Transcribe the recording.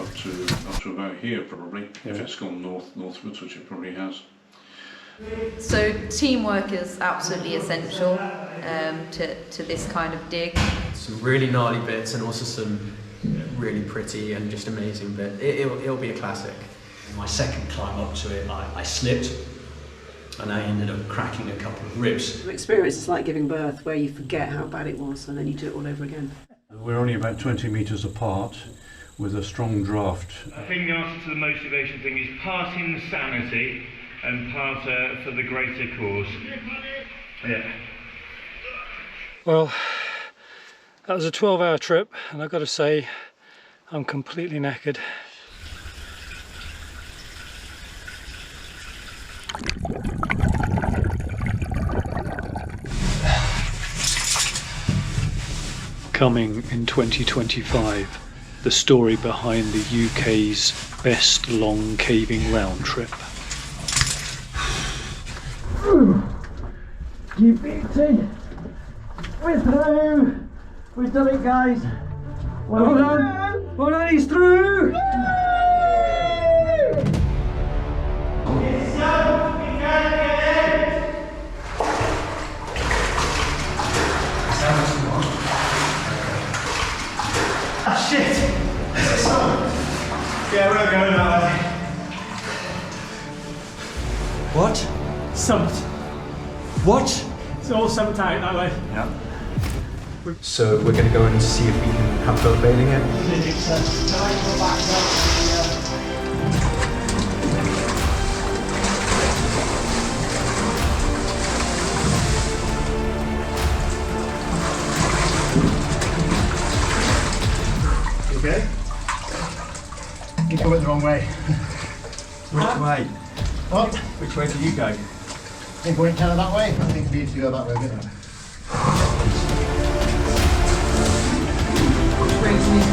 up to about here probably, if it's gone northwards, which it probably has. So teamwork is absolutely essential to this kind of dig. Some really gnarly bits and also some really pretty and just amazing bits. It'll be a classic. My second climb up to it, I slipped and I ended up cracking a couple of ribs. The experience is like giving birth, where you forget how bad it was and then you do it all over again. We're only about 20 metres apart with a strong draft. I think the answer to the motivation thing is part insanity and part for the greater cause. Yeah. Well, that was a 12-hour trip, and I've got to say, I'm completely knackered. Coming in 2025, the story behind the UK's best long caving round trip. Keep beating. We're through. We've done it, guys. Well done. Well done, he's through. Ah, shit! Yeah, we're not going that way. What? Summit. What? It's all summit out that way. Yeah. So we're going to go and see if we can have boat bailing it. Okay. You go the wrong way. Which way? What? Which way do you go? I think we're kind of that way. I think we need to go that way a bit. Which way do you